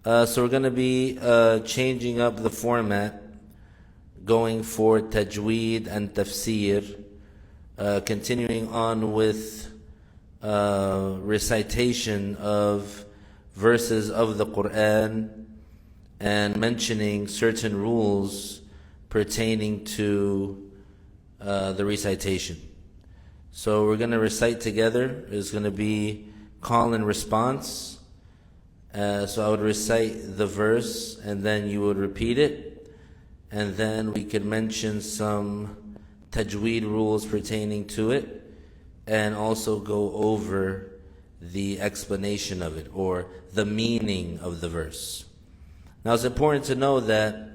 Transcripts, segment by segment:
So we're going to be changing up the format, going for Tajweed and Tafseer, continuing on with recitation of verses of the Quran and mentioning certain rules pertaining to the recitation. So we're going to recite together. It's going to be call and response. So I would recite the verse and then you would repeat it, and then we could mention some Tajweed rules pertaining to it and also go over the explanation of it or the meaning of the verse. Now it's important to know that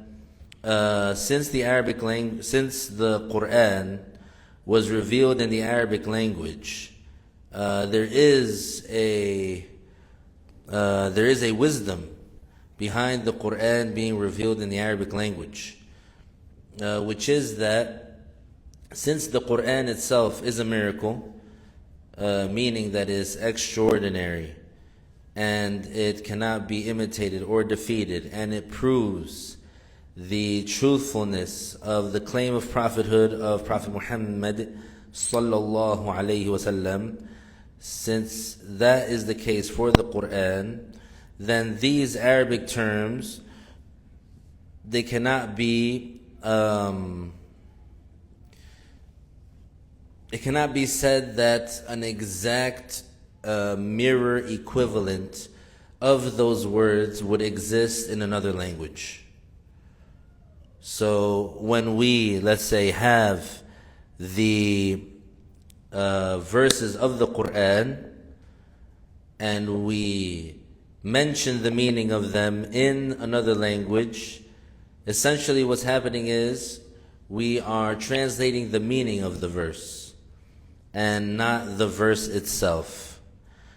since the Quran was revealed in the Arabic language, there is a wisdom behind the Quran being revealed in the Arabic language, which is that since the Quran itself is a miracle, meaning that is extraordinary, and it cannot be imitated or defeated, and it proves the truthfulness of the claim of prophethood of Prophet Muhammad sallallahu alaihi wasallam. Since that is the case for the Quran, then these Arabic terms, they cannot be it cannot be said that an exact mirror equivalent of those words would exist in another language. So when we, let's say, have the verses of the Quran and we mention the meaning of them in another language, essentially what's happening is we are translating the meaning of the verse and not the verse itself.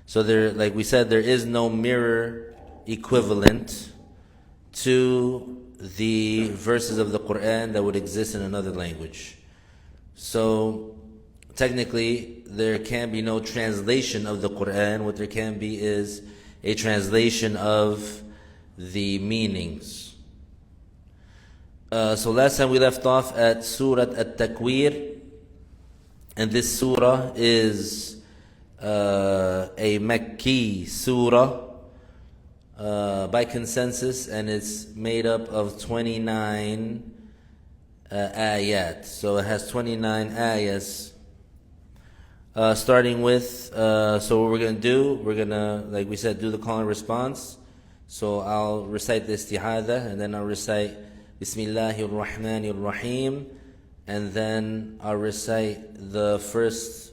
So there, like we said, there is no mirror equivalent to the verses of the Quran that would exist in another language. So technically, there can be no translation of the Quran. What there can be is a translation of the meanings. So last time we left off at Surah At-Takweer, and this surah is a Makki surah by consensus, and it's made up of 29 ayat. So it has 29 ayahs. Starting with, so what we're going to do, we're going to, like we said, do the call and response. So I'll recite the istihada, and then I'll recite Bismillahir Rahmanir Rahim, and then I'll recite the first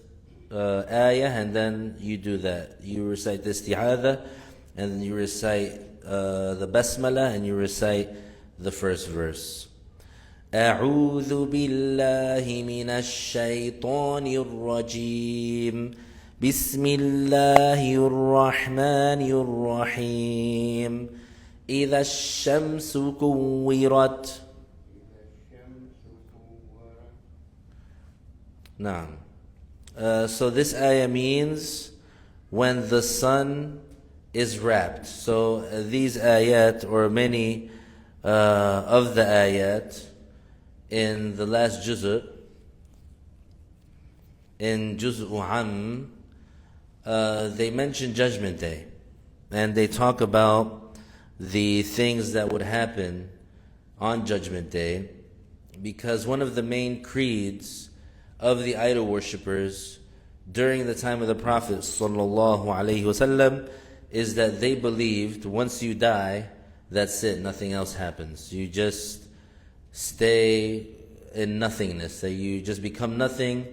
ayah, and then you do that. You recite the istihada, and then you recite the basmala, and you recite the first verse. أعوذ بالله من الشيطان الرجيم بسم الله الرحمن الرحيم إذا الشمس كورت. نعم. So this ayah means when the sun is wrapped. So these ayat, or many of the ayat in the last juz', in juz'u they mention Judgment Day, and they talk about the things that would happen on Judgment Day, because one of the main creeds of the idol worshippers during the time of the Prophet sallallahu alaihi wasallam is that they believed once you die, that's it, nothing else happens. You just stay in nothingness, that you just become nothing,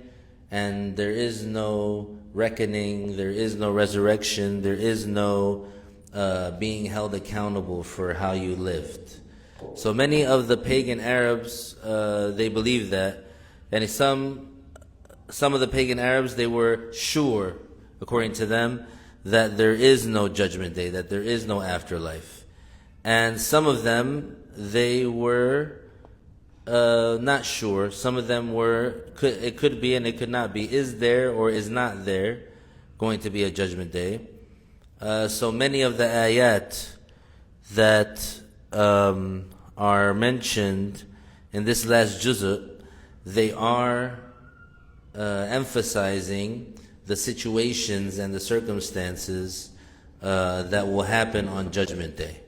and there is no reckoning, there is no resurrection, there is no being held accountable for how you lived. So many of the pagan Arabs, they believe that, and some of the pagan Arabs, they were sure, according to them, that there is no judgment day, that there is no afterlife. And some of them, they were not sure. Some of them were, it could be and it could not be. Is there or is not there going to be a judgment day? So many of the ayat that are mentioned in this last juz', they are emphasizing the situations and the circumstances that will happen on Judgment Day.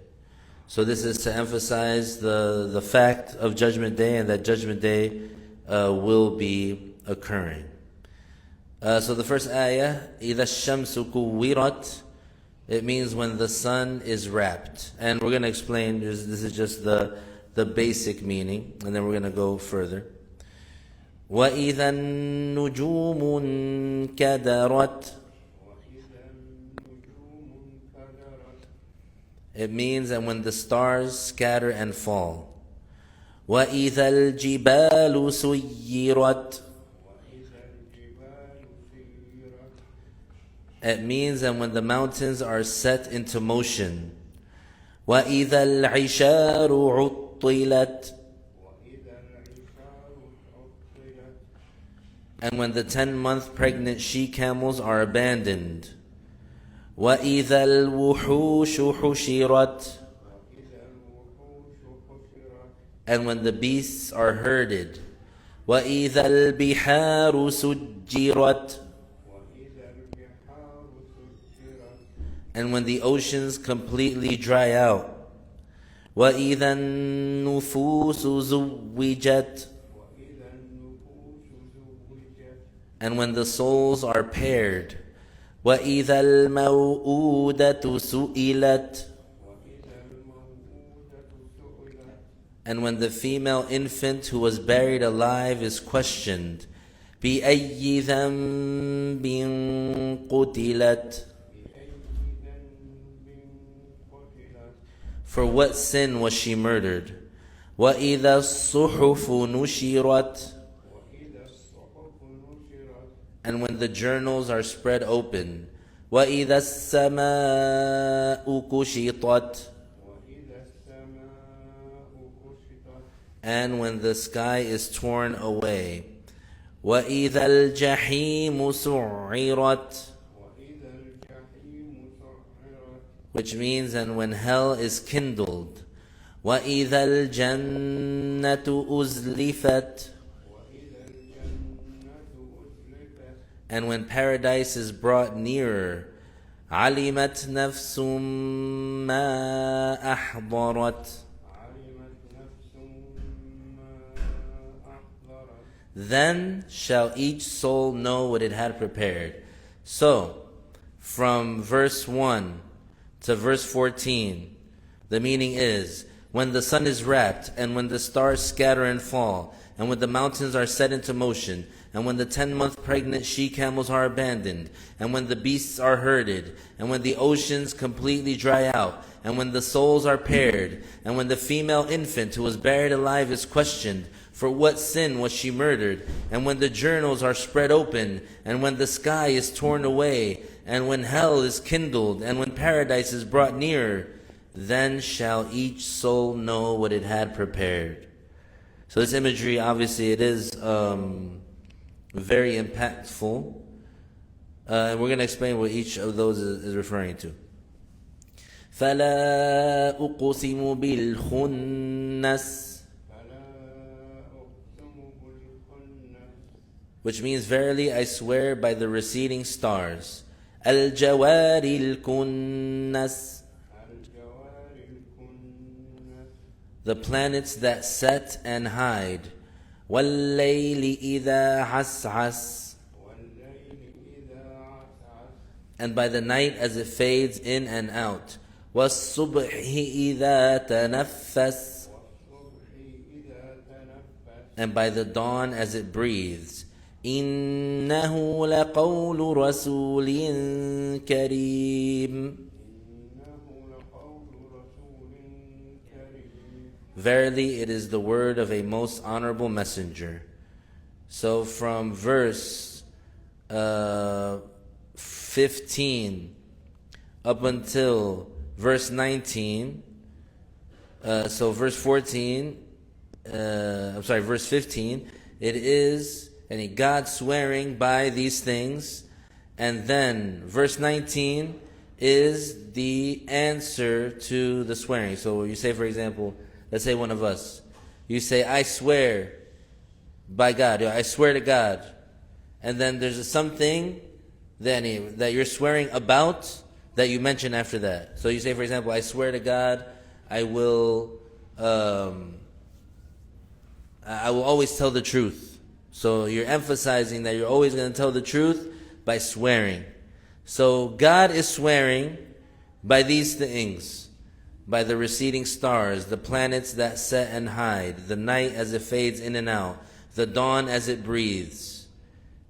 So this is to emphasize the fact of Judgment Day and that Judgment Day will be occurring. So the first ayah, إِذَا الشَّمْسُ كُوِّرَتْ, it means when the sun is wrapped. And we're going to explain, this is just the basic meaning, and then we're going to go further. وَإِذَا النُّجُومُ انْكَدَرَتْ, it means and when the stars scatter and fall. وَإِذَا الْجِبَالُ سُيِّرَتْ, it means and when the mountains are set into motion. وَإِذَا الْعِشَارُ عُطِّلَتْ, and when the 10-month pregnant she-camels are abandoned. وَإِذَا الْوُحُوشُ حُشِرَتْ, and when the beasts are herded. وَإِذَا الْبِحَارُ سُجِّرَتْ, and when the oceans completely dry out. وَإِذَا النُّفُوسُ زُوِّجَتْ, and when the souls are paired. وَإِذَا الْمَوْءُودَةُ سُئِلَتْ, and when the female infant who was buried alive is questioned. بِأَيِّ ذَنْبٍ قُتِلَتْ, for what sin was she murdered? وَإِذَا الصُّحُفُ نُشِرَتْ, and when the journals are spread open. وَإِذَا السَّمَاءُ كُشِطَتْ, and when the sky is torn away. وَإِذَا الْجَحِيمُ سُعِّرَتْ, which means and when hell is kindled. وَإِذَا الْجَنَّةُ أُزْلِفَتْ, and when paradise is brought nearer. عَلِمَتْ نَفْسٌ مَا أَحْضَرَتْ, then shall each soul know what it had prepared. So, from verse 1 to verse 14, the meaning is, when the sun is wrapped, and when the stars scatter and fall, and when the mountains are set into motion, and when the 10-month pregnant she-camels are abandoned, and when the beasts are herded, and when the oceans completely dry out, and when the souls are paired, and when the female infant who was buried alive is questioned, for what sin was she murdered? And when the journals are spread open, and when the sky is torn away, and when hell is kindled, and when paradise is brought nearer, then shall each soul know what it had prepared. So this imagery, obviously, it is very impactful. And we're going to explain what each of those is referring to. فَلَا أُقْسِمُ بِالْخُنَّسِ, which means, verily I swear by the receding stars. الْجَوَارِ الْكُنَّسِ, the planets that set and hide. وَاللَّيْلِ إِذَا عَسْعَسَ, and by the night as it fades in and out. وَالصُّبْحِ إِذَا تَنَفَّسَ, and by the dawn as it breathes. إِنَّهُ لَقَوْلُ رَسُولٍ كَرِيمٍ, verily it is the word of a most honorable messenger. So from verse 15 up until verse 19, so verse 14, verse 15, it is God swearing by these things. And then verse 19, is the answer to the swearing. So you say, for example, let's say one of us, you say, I swear by God, I swear to God. And then there's something that you're swearing about that you mention after that. So you say, for example, I swear to God, I will always tell the truth. So you're emphasizing that you're always going to tell the truth by swearing. So God is swearing by these things, by the receding stars, the planets that set and hide, the night as it fades in and out, the dawn as it breathes.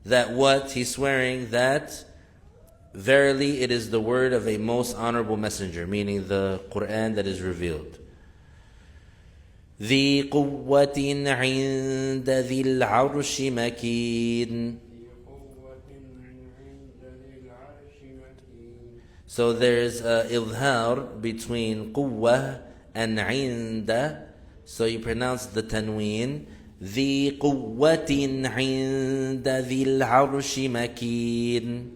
That what? He's swearing that verily it is the word of a most honorable messenger, meaning the Quran that is revealed. ذي قوة عند ذي العرش مكين. So there's idhar between quwwah and inda. So you pronounce the tanween. ذي قوة عند ذي العرش مكين.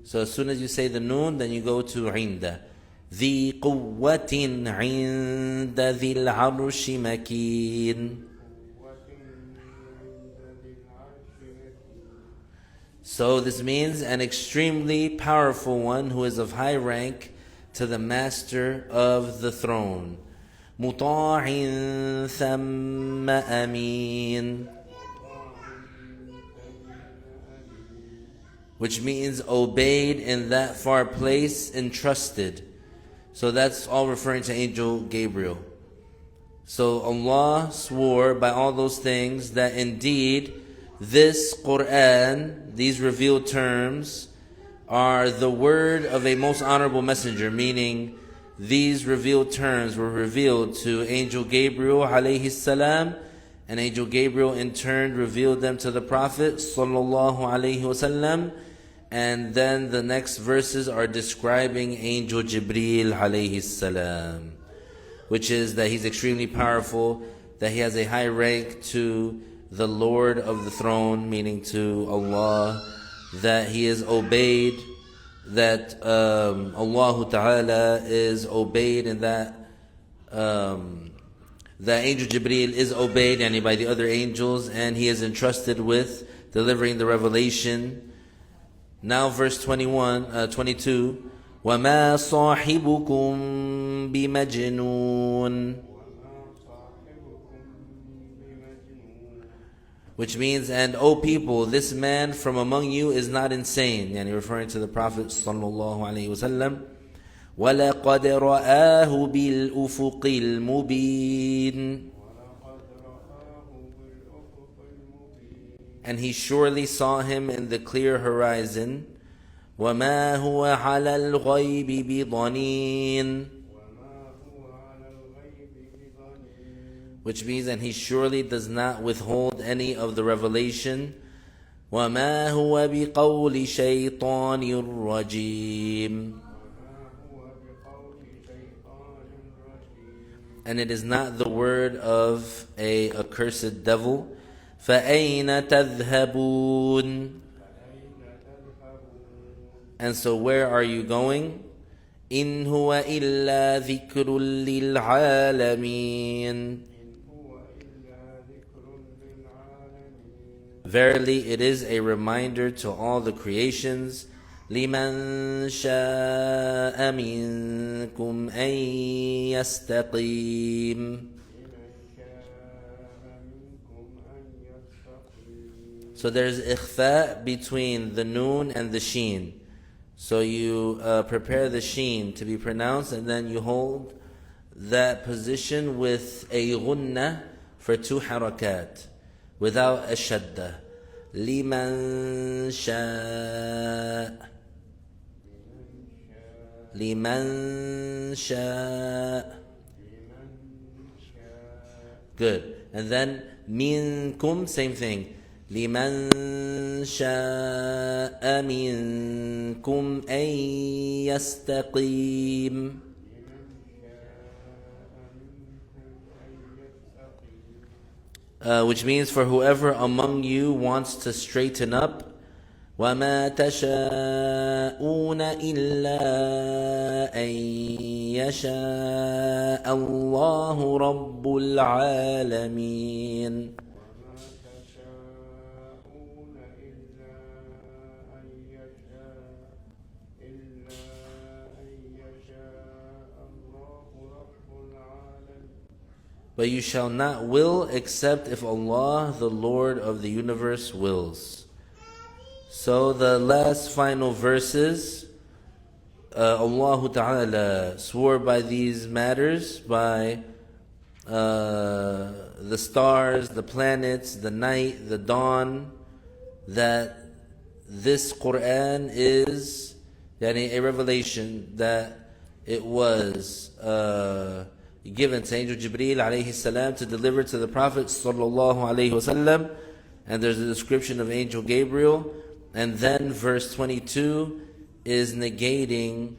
So as soon as you say the noon, then you go to inda. ذي قوة عند ذي العرش مكين. So this means an extremely powerful one who is of high rank to the master of the throne. مطاع ثم أمين. Which means obeyed in that far place, entrusted. So that's all referring to Angel Gabriel. So Allah swore by all those things that indeed this Quran, these revealed terms, are the word of a most honorable messenger, meaning these revealed terms were revealed to Angel Gabriel alayhi salam, and Angel Gabriel in turn revealed them to the Prophet sallallahu alayhi wasallam. And then the next verses are describing Angel Jibreel alayhi salam, which is that he's extremely powerful, that he has a high rank to the Lord of the throne, meaning to Allah, that he is obeyed, that Allah Ta'ala is obeyed, and that Angel Jibreel is obeyed by the other angels, and he is entrusted with delivering the revelation. Now verse 22, وَمَا صَاحِبُكُمْ بِمَجْنُونَ. Which means, and O people, this man from among you is not insane. Referring to the Prophet sallallahu alaihi wasallam. وَلَقَدْ رَآهُ بِالْأُفُقِ الْمُبِينِ. And he surely saw him in the clear horizon. وَمَا هُوَ عَلَى الْغَيْبِ بِضَنِينٍ. Which means, and he surely does not withhold any of the revelation. وَمَا هُوَ بِقَوْلِ شَيْطَانٍ رَجِيمٍ. And it is not the word of a accursed devil. فَأَيْنَ تَذْهَبُونَ. And so where are you going? إِنْ هُوَ إِلَّا ذِكْرٌ لِلْعَالَمِينَ. Verily it is a reminder to all the creations. لِمَنْ شَاءَ مِنْكُمْ أَنْ يَسْتَقِيمَ. So there's ikhfa between the noon and the sheen. So you prepare the sheen to be pronounced, and then you hold that position with a ghunna for 2 harakat, without a shadda. لِمَنْ شَاءَ. لِمَنْ شَاءَ. Good. And then minkum, same thing. لِمَنْ شَاءَ مِنْكُمْ أَنْ يَسْتَقِيمَ. Which means, for whoever among you wants to straighten up, وَمَا تَشَاءُونَ إِلَّا أَن يَشَاءَ اللَّهُ رَبُّ الْعَالَمِينَ. But you shall not will except if Allah, the Lord of the universe, wills. So the last final verses, Allah Ta'ala swore by these matters, by the stars, the planets, the night, the dawn, that this Quran is a revelation, that it was given to Angel Jibreel alayhi salam to deliver to the Prophet sallallahu alayhi wasallam. And there's a description of Angel Gabriel. And then verse 22 is negating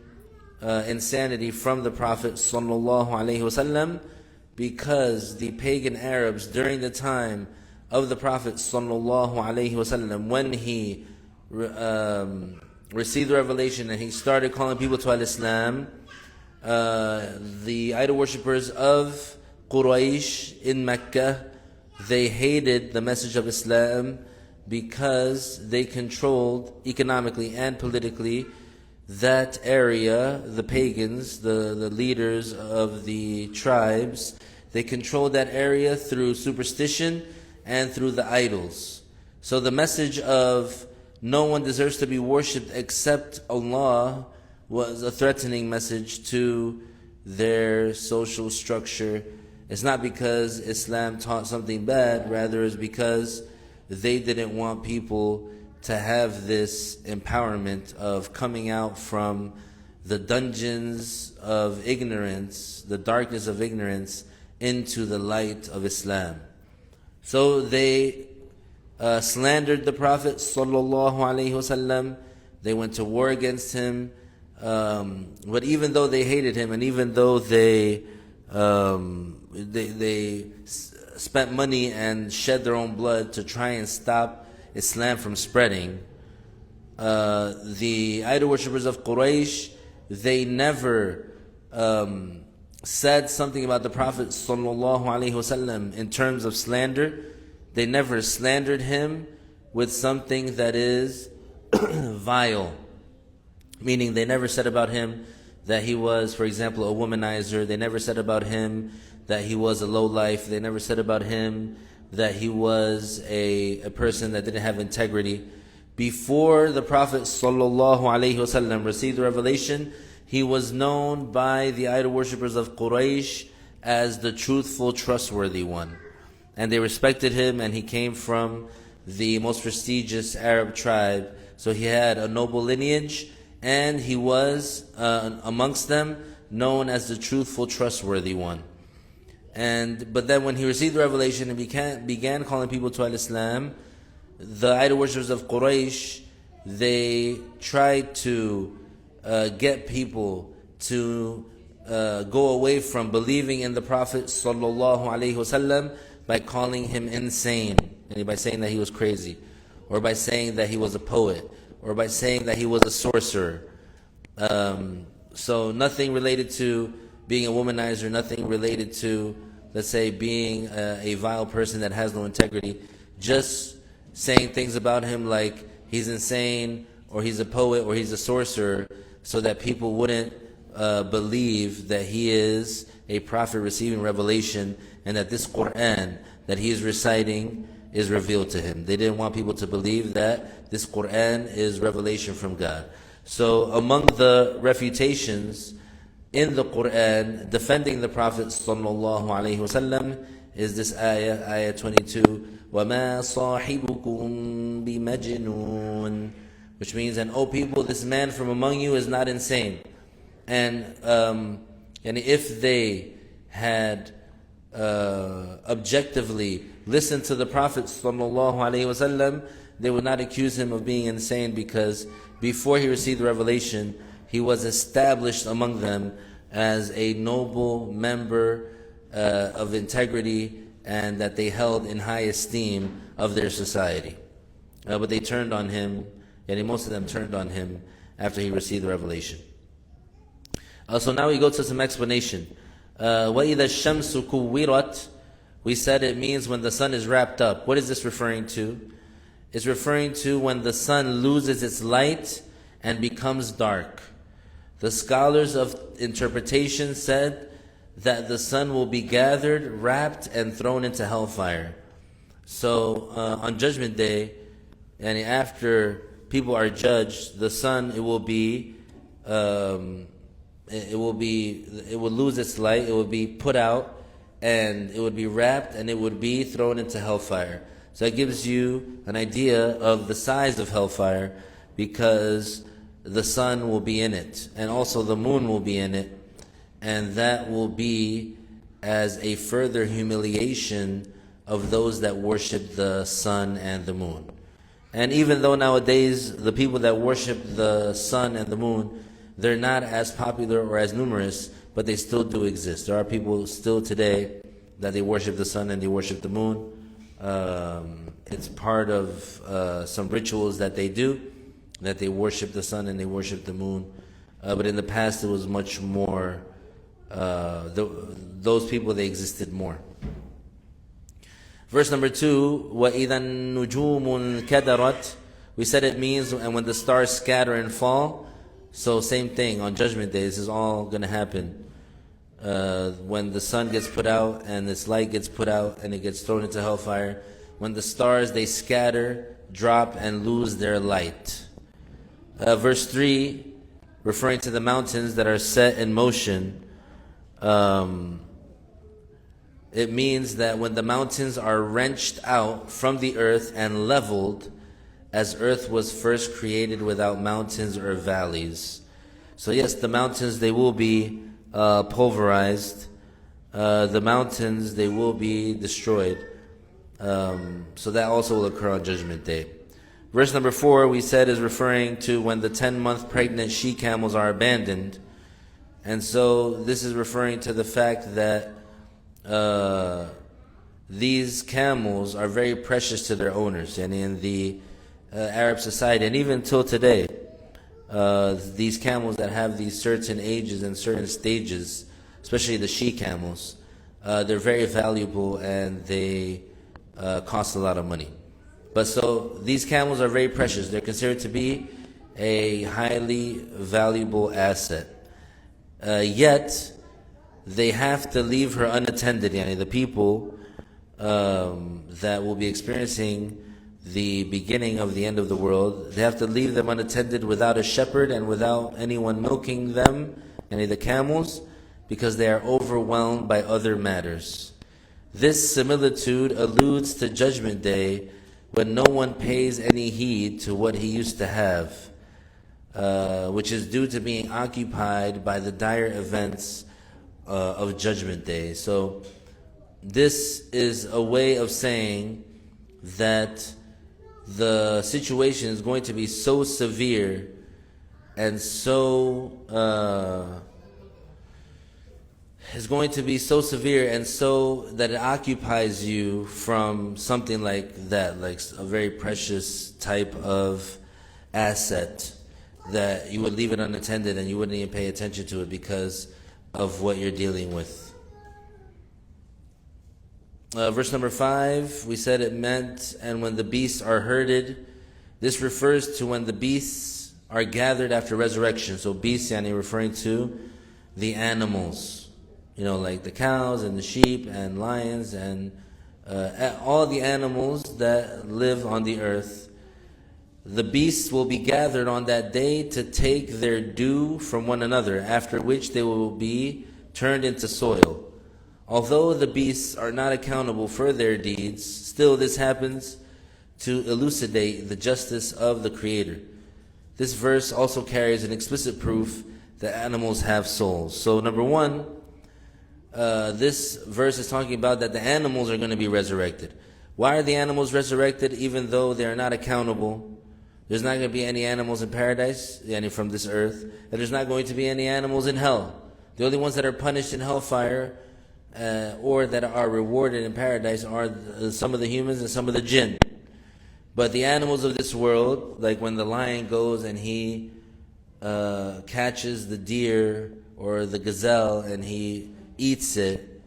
insanity from the Prophet sallallahu alayhi wasallam, because the pagan Arabs during the time of the Prophet sallallahu alayhi wasallam, when he received the revelation and he started calling people to Al-Islam, the idol worshippers of Quraysh in Mecca, they hated the message of Islam because they controlled economically and politically that area. The pagans, the leaders of the tribes, they controlled that area through superstition and through the idols. So the message of no one deserves to be worshipped except Allah was a threatening message to their social structure. It's not because Islam taught something bad, rather it's because they didn't want people to have this empowerment of coming out from the dungeons of ignorance, the darkness of ignorance, into the light of Islam. So they slandered the Prophet sallallahu alaihi wasallam. They went to war against him. But even though they hated him, and even though they spent money and shed their own blood to try and stop Islam from spreading, the idol worshippers of Quraysh, they never said something about the Prophet sallallahu alaihi wasallam in terms of slander. They never slandered him with something that is vile. Meaning they never said about him that he was, for example, a womanizer. They never said about him that he was a lowlife. They never said about him that he was a person that didn't have integrity. Before the Prophet ﷺ received the revelation, he was known by the idol worshippers of Quraysh as the truthful, trustworthy one. And they respected him, and he came from the most prestigious Arab tribe. So he had a noble lineage, and he was amongst them known as the truthful, trustworthy one. But then when he received the revelation and began calling people to Al-Islam, the idol worshippers of Quraysh, they tried to get people to go away from believing in the Prophet sallallahu alaihi wasallam by calling him insane, and by saying that he was crazy, or by saying that he was a poet, or by saying that he was a sorcerer. So nothing related to being a womanizer, nothing related to, let's say, being a vile person that has no integrity. Just saying things about him like he's insane, or he's a poet, or he's a sorcerer, so that people wouldn't believe that he is a prophet receiving revelation, and that this Quran that he is reciting is revealed to him. They didn't want people to believe that this Quran is revelation from God. So among the refutations in the Quran defending the Prophet sallallahu alaihi wasallam is this ayah 22, وَمَا صَاحِبُكُمْ بِمَجْنُونَ, which means, and O people, this man from among you is not insane. And if they had objectively listened to the Prophet ﷺ, they would not accuse him of being insane, because before he received the revelation, he was established among them as a noble member of integrity, and that they held in high esteem of their society. But they turned on him Yani most of them turned on him after he received the revelation. So now we go to some explanation. وَإِذَا الشَّمْسُ كُوِّرَتْ, we said it means when the sun is wrapped up. What is this referring to? It's referring to when the sun loses its light and becomes dark. The scholars of interpretation said that the sun will be gathered, wrapped, and thrown into hellfire. So on Judgment Day, and after people are judged, the sun it will lose its light. It will be put out, and it would be wrapped, and it would be thrown into hellfire. So that gives you an idea of the size of hellfire, because the sun will be in it, and also the moon will be in it, and that will be as a further humiliation of those that worship the sun and the moon. And even though nowadays the people that worship the sun and the moon, they're not as popular or as numerous, but they still do exist. There are people still today that they worship the sun and they worship the moon. It's part of some rituals that they do, that they worship the sun and they worship the moon. But in the past it was much more, those people, they existed more. Verse number 2, وَإِذَا النُّجُومُ انْكَدَرَتْ, we said it means and when the stars scatter and fall. So same thing, on Judgment Day, this is all going to happen. When the sun gets put out and its light gets put out and it gets thrown into hellfire, when the stars, they scatter, drop, and lose their light. Verse 3, referring to the mountains that are set in motion, it means that when the mountains are wrenched out from the earth and leveled, as earth was first created without mountains or valleys. So yes, the mountains, they will be pulverized. The mountains, they will be destroyed. So that also will occur on Judgment Day. Verse number 4, we said, is referring to when the 10-month pregnant she-camels are abandoned. And so this is referring to the fact that these camels are very precious to their owners. And in the Arab society, and even till today, these camels that have these certain ages and certain stages, especially the she-camels, they're very valuable and they cost a lot of money. But so these camels are very precious. They're considered to be a highly valuable asset. Yet, they have to leave her unattended. Yani the people that will be experiencing the beginning of the end of the world, they have to leave them unattended without a shepherd and without anyone milking them, any of the camels, because they are overwhelmed by other matters. This similitude alludes to Judgment Day, when no one pays any heed to what he used to have, which is due to being occupied by the dire events of Judgment Day. So this is a way of saying that the situation is going to be so severe and so that it occupies you from something like that, like a very precious type of asset, that you would leave it unattended and you wouldn't even pay attention to it because of what you're dealing with. Verse number 5, we said it meant, and when the beasts are herded. This refers to when the beasts are gathered after resurrection. So beasts, yani referring to the animals, like the cows and the sheep and lions and all the animals that live on the earth. The beasts will be gathered on that day to take their due from one another, after which they will be turned into soil. Although the beasts are not accountable for their deeds, still this happens to elucidate the justice of the Creator. This verse also carries an explicit proof that animals have souls. So number 1, this verse is talking about that the animals are going to be resurrected. Why are the animals resurrected even though they are not accountable? There's not going to be any animals in paradise, any from this earth, and there's not going to be any animals in hell. The only ones that are punished in hellfire or that are rewarded in paradise are some of the humans and some of the jinn. But the animals of this world, like when the lion goes and he catches the deer or the gazelle and he eats it,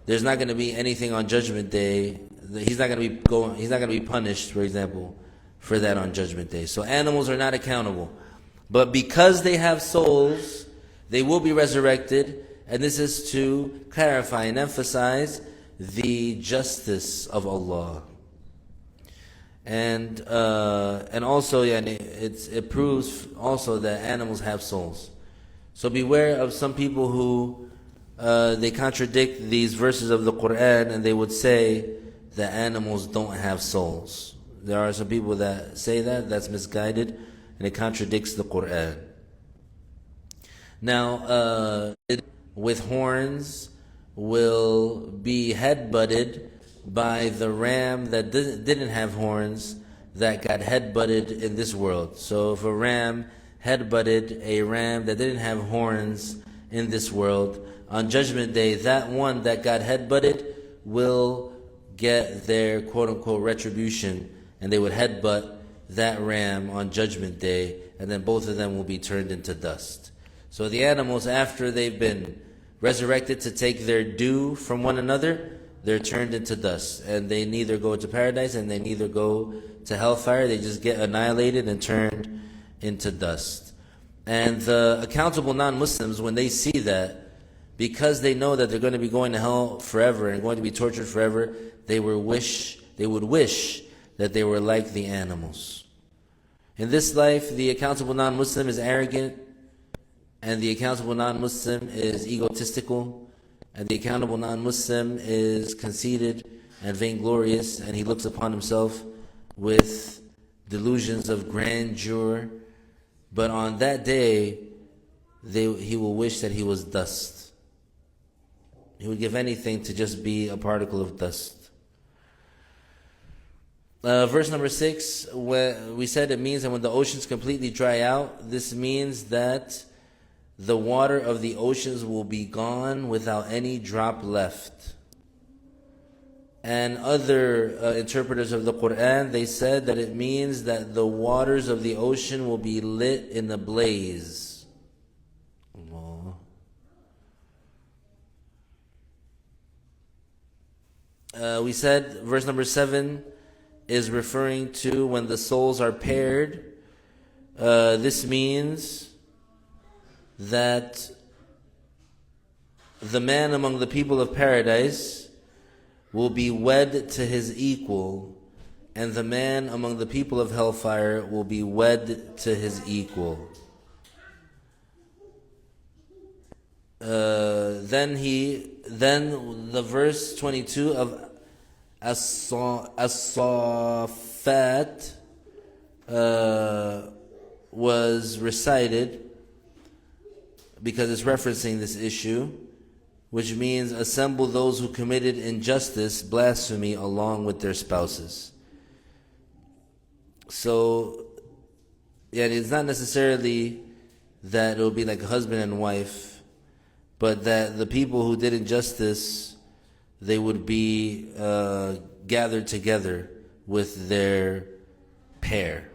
there's not going to be anything on Judgment Day. He's not going to be punished, for example, for that on Judgment Day. So animals are not accountable. But because they have souls, they will be resurrected, and this is to clarify and emphasize the justice of Allah. And also, it proves also that animals have souls. So beware of some people who they contradict these verses of the Quran, and they would say that animals don't have souls. There are some people that say that's misguided, and it contradicts the Quran. Now, with horns will be headbutted by the ram that didn't have horns, that got headbutted in this world. So if a ram headbutted a ram that didn't have horns in this world, on Judgment Day, that one that got headbutted will get their quote-unquote retribution, and they would headbutt that ram on Judgment Day, and then both of them will be turned into dust. So the animals, after they've been resurrected to take their due from one another, they're turned into dust, and they neither go to paradise and they neither go to hellfire. They just get annihilated and turned into dust. And the accountable non-Muslims, when they see that, because they know that they're going to be going to hell forever and going to be tortured forever, they would wish that they were like the animals. In this life, the accountable non-Muslim is arrogant, and the accountable non-Muslim is egotistical, and the accountable non-Muslim is conceited and vainglorious, and he looks upon himself with delusions of grandeur. But on that day, he will wish that he was dust. He would give anything to just be a particle of dust. Verse number 6, we said it means that when the oceans completely dry out, this means that the water of the oceans will be gone without any drop left. And other interpreters of the Quran, they said that it means that the waters of the ocean will be lit in a blaze. We said verse number 7 is referring to when the souls are paired. This means that the man among the people of paradise will be wed to his equal, and the man among the people of hellfire will be wed to his equal. Then the verse 22 of As-Saffat was recited because it's referencing this issue, which means assemble those who committed injustice, blasphemy, along with their spouses. So, it's not necessarily that it will be like a husband and wife, but that the people who did injustice, they would be gathered together with their pair.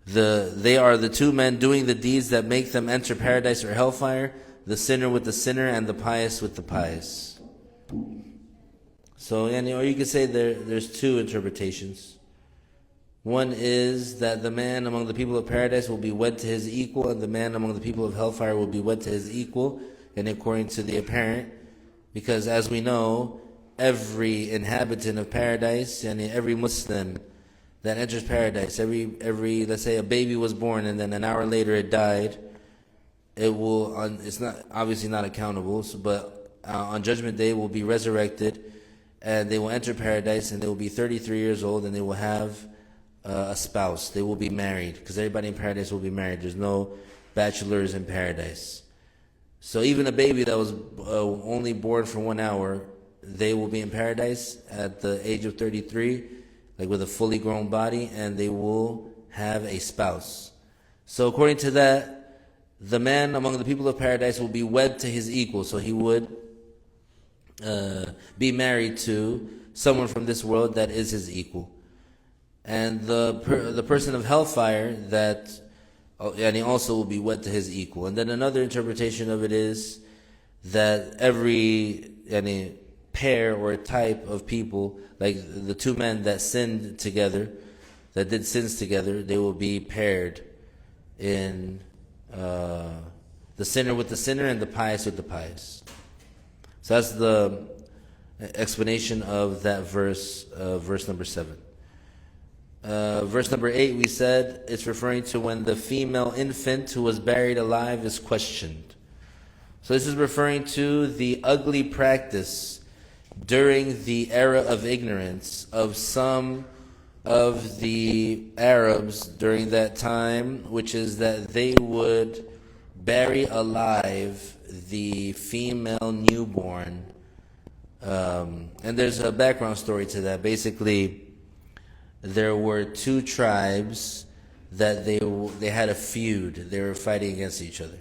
They are the two men doing the deeds that make them enter paradise or hellfire, the sinner with the sinner and the pious with the pious. So, or you could say there's two interpretations. One is that the man among the people of paradise will be wed to his equal, and the man among the people of hellfire will be wed to his equal, and according to the apparent, because as we know, every inhabitant of paradise and every Muslim that enters paradise, every let's say a baby was born and then an hour later it died, it's not obviously not accountable, but on Judgment Day will be resurrected, and they will enter paradise, and they will be 33 years old, and they will have a spouse. They will be married, because everybody in paradise will be married. There's no bachelors in paradise. So even a baby that was only born for 1 hour, they will be in paradise at the age of 33, like with a fully grown body, and they will have a spouse. So according to that, the man among the people of paradise will be wed to his equal. So he would be married to someone from this world that is his equal. and the person of hellfire that and he also will be wed to his equal. And then another interpretation of it is that every pair or type of people, like the two men that sinned together, that did sins together, they will be paired in the sinner with the sinner and the pious with the pious. So that's the explanation of that verse, verse number 7. Verse number 8, we said it's referring to when the female infant who was buried alive is questioned. So this is referring to the ugly practice during the era of ignorance of some of the Arabs during that time, which is that they would bury alive the female newborn. And there's a background story to that. Basically, there were two tribes that they had a feud. They were fighting against each other.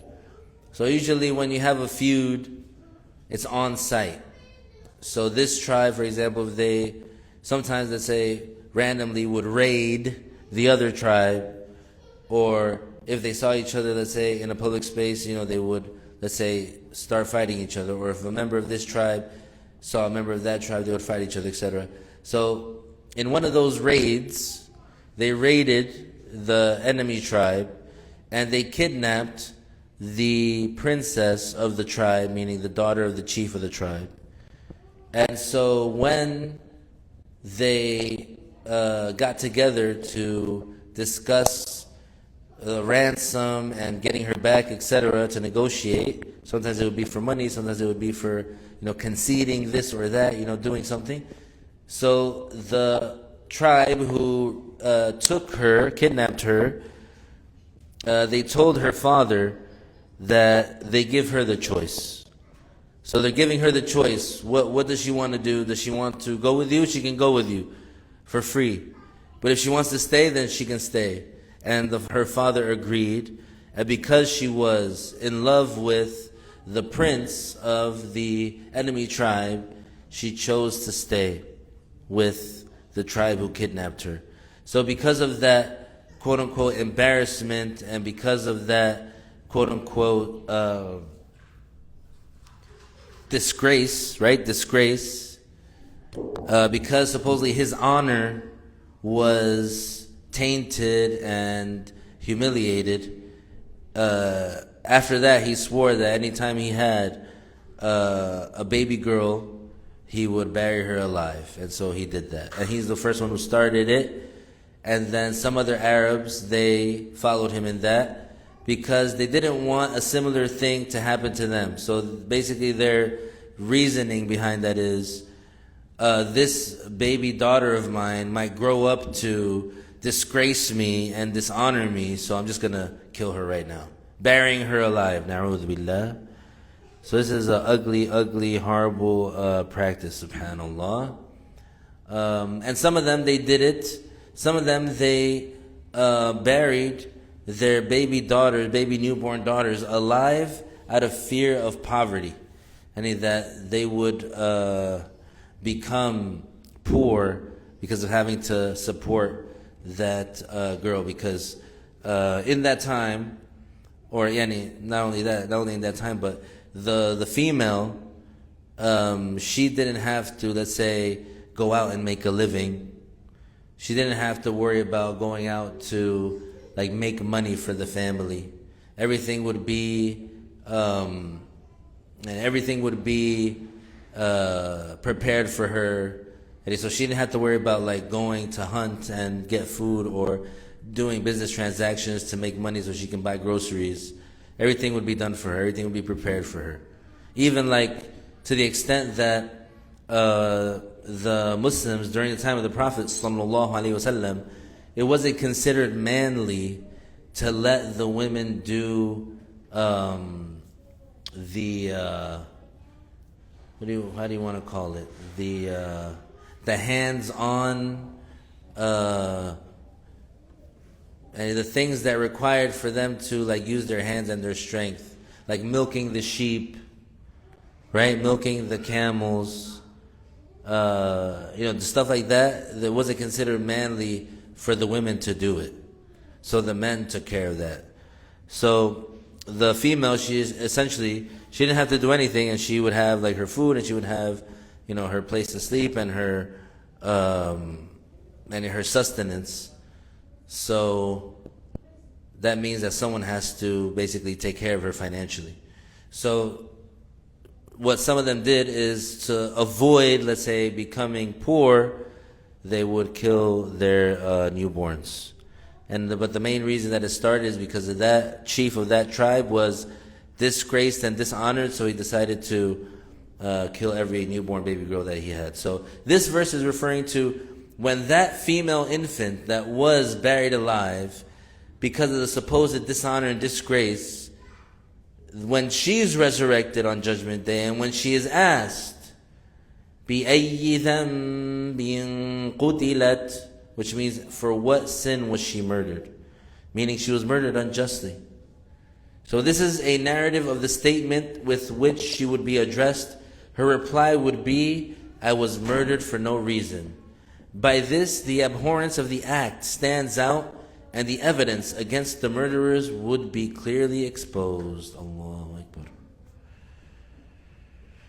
So usually when you have a feud, it's on site. So this tribe, for example, they sometimes, let's say, randomly would raid the other tribe, or if they saw each other, let's say, in a public space, they would, let's say, start fighting each other. Or if a member of this tribe saw a member of that tribe, they would fight each other, etc. So in one of those raids, they raided the enemy tribe, and they kidnapped the princess of the tribe, meaning the daughter of the chief of the tribe. And so when they got together to discuss ransom and getting her back, etc., to negotiate, sometimes it would be for money, sometimes it would be for conceding this or that, doing something. So the tribe who took her, kidnapped her, they told her father that they give her the choice. So they're giving her the choice. What does she want to do? Does she want to go with you? She can go with you for free. But if she wants to stay, then she can stay. And her father agreed. And because she was in love with the prince of the enemy tribe, she chose to stay with the tribe who kidnapped her. So because of that quote-unquote embarrassment, and because of that quote-unquote disgrace, right? Disgrace. Because supposedly his honor was tainted and humiliated. After that, he swore that anytime he had a baby girl, he would bury her alive. And so he did that. And he's the first one who started it. And then some other Arabs, they followed him in that, because they didn't want a similar thing to happen to them. So basically their reasoning behind that is, this baby daughter of mine might grow up to disgrace me and dishonor me, so I'm just going to kill her right now. Burying her alive. Na'udhu billah. So this is an ugly, ugly, horrible practice, subhanAllah. And some of them, they did it. Some of them, they buried their baby daughters, baby newborn daughters, alive out of fear of poverty. And that they would become poor because of having to support that girl. Because in that time, or not only in that time, but the female, she didn't have to, let's say, go out and make a living. She didn't have to worry about going out to make money for the family. Everything would be prepared for her. And so she didn't have to worry about going to hunt and get food, or doing business transactions to make money so she can buy groceries. Everything would be done for her. Everything would be prepared for her. Even to the extent that the Muslims during the time of the Prophet ﷺ, it wasn't considered manly to let the women do how do you want to call it? The hands-on and the things that required for them to use their hands and their strength, like milking the sheep, right? Milking the camels, stuff like that. That wasn't considered manly for the women to do it. So the men took care of that. So the female, she didn't have to do anything, and she would have like her food, and she would have, her place to sleep and her sustenance. So that means that someone has to basically take care of her financially. So what some of them did is to avoid, let's say, becoming poor, they would kill their newborns. But the main reason that it started is because of that chief of that tribe was disgraced and dishonored, so he decided to kill every newborn baby girl that he had. So this verse is referring to when that female infant that was buried alive, because of the supposed dishonor and disgrace, when she's resurrected on Judgment Day, and when she is asked, بِأَيِّ ذَنْبٍ قُتِلَتْ, which means, for what sin was she murdered? Meaning she was murdered unjustly. So this is a narrative of the statement with which she would be addressed. Her reply would be, I was murdered for no reason. By this, the abhorrence of the act stands out, and the evidence against the murderers would be clearly exposed. Allahu Akbar.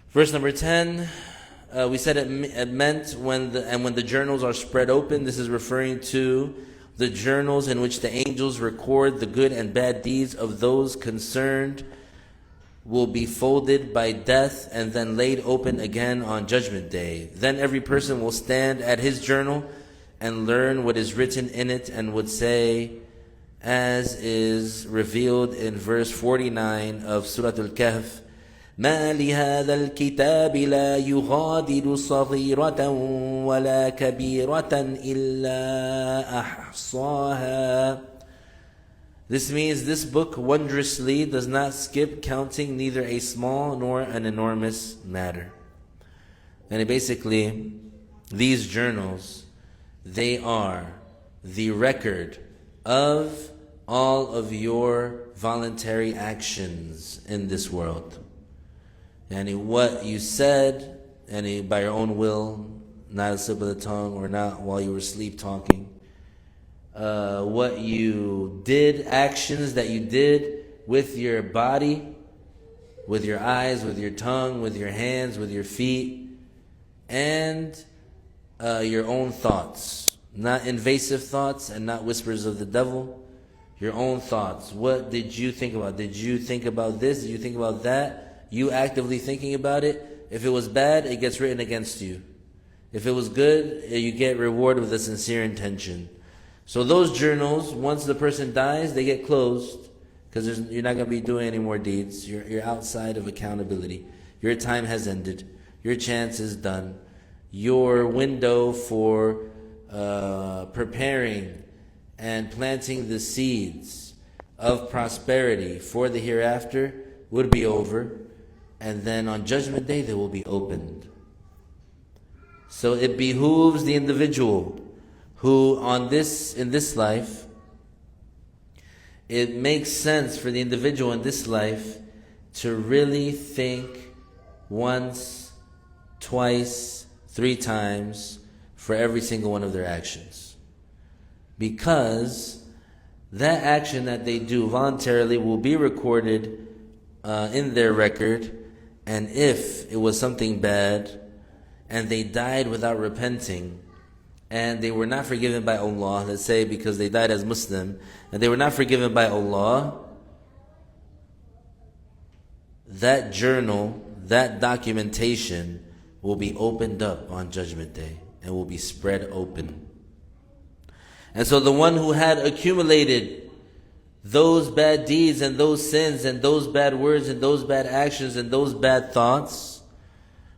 Verse number 10, we said it meant when the journals are spread open. This is referring to the journals in which the angels record the good and bad deeds of those concerned will be folded by death and then laid open again on Judgment Day. Then every person will stand at his journal and learn what is written in it, and would say, as is revealed in verse 49 of Surah Al-Kahf, مَا لِهَذَا الْكِتَابِ لَا يُغَادِرُ صَغِيرَةً وَلَا كَبِيرَةً إِلَّا أَحْصَاهَا. This means this book wondrously does not skip counting neither a small nor an enormous matter. And basically, these journals, they are the record of all of your voluntary actions in this world. And what you said, and by your own will, not a slip of the tongue, or not while you were sleep talking. What you did, actions that you did with your body, with your eyes, with your tongue, with your hands, with your feet, and your own thoughts. Not invasive thoughts and not whispers of the devil. Your own thoughts. What did you think about? Did you think about this? Did you think about that? You actively thinking about it. If it was bad, it gets written against you. If it was good, you get rewarded with a sincere intention. So those journals, once the person dies, they get closed, because you're not going to be doing any more deeds. You're outside of accountability. Your time has ended. Your chance is done. Your window for preparing and planting the seeds of prosperity for the hereafter would be over, and then on Judgment Day they will be opened. So it behooves the individual who in this life, it makes sense for the individual in this life to really think once, twice, 3 times for every single one of their actions. Because that action that they do voluntarily will be recorded in their record, and if it was something bad and they died without repenting, and they were not forgiven by Allah, let's say because they died as Muslim, and they were not forgiven by Allah, that journal, that documentation will be opened up on Judgment Day and will be spread open. And so the one who had accumulated those bad deeds and those sins and those bad words and those bad actions and those bad thoughts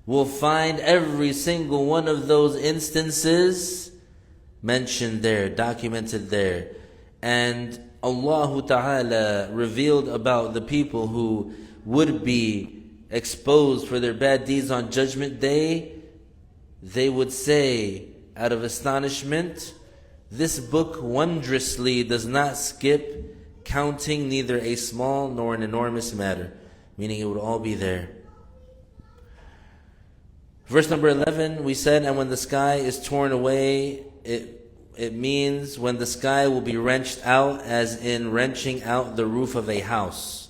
will find every single one of those instances mentioned there, documented there. And Allah Ta'ala revealed about the people who would be exposed for their bad deeds on Judgment Day. They would say, out of astonishment, this book wondrously does not skip counting neither a small nor an enormous matter. Meaning it would all be there. Verse number 11, we said, and when the sky is torn away, it means when the sky will be wrenched out, as in wrenching out the roof of a house.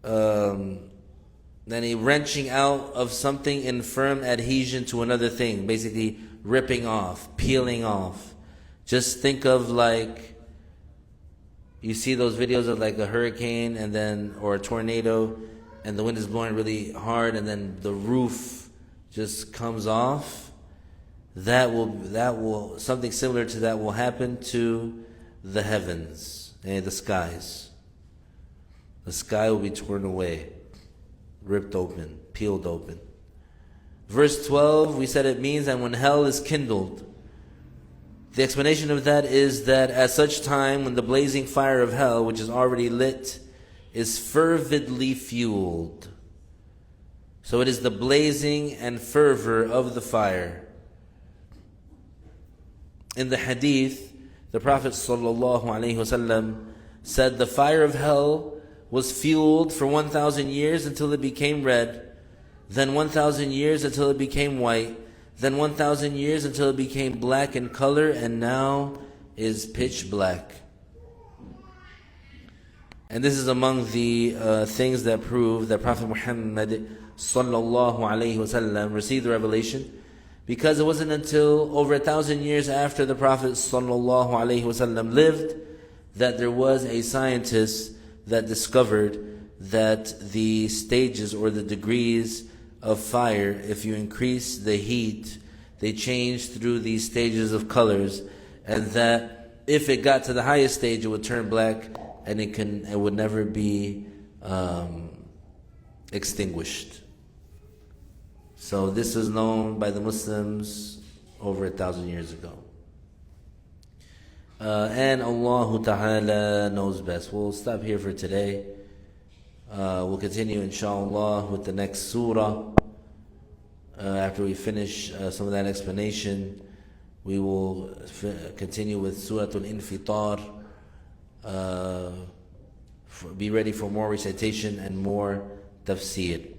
Then a wrenching out of something in firm adhesion to another thing, basically ripping off, peeling off. Just think of like, you see those videos of like a hurricane and then, or a tornado, and the wind is blowing really hard and then the roof just comes off. That will something similar to that will happen to the heavens and the skies. The sky will be torn away, ripped open, peeled open. Verse 12, we said it means, and when hell is kindled. The explanation of that is that at such time when the blazing fire of hell, which is already lit, is fervidly fueled. So it is the blazing and fervor of the fire. In the hadith, the Prophet ﷺ said the fire of hell was fueled for 1,000 years until it became red, then 1,000 years until it became white, then 1,000 years until it became black in color, and now is pitch black. And this is among the things that prove that Prophet Muhammad ﷺ received the revelation, because it wasn't until over 1,000 years after the Prophet ﷺ lived that there was a scientist that discovered that the stages or the degrees of fire, if you increase the heat, they change through these stages of colors, and that if it got to the highest stage, it would turn black, and it would never be extinguished. So this was known by the Muslims over 1,000 years ago. And Allah Ta'ala knows best. We'll stop here for today. We'll continue inshallah with the next surah. After we finish some of that explanation, we will continue with Surah Al-Infitar. Be ready for more recitation and more tafseer.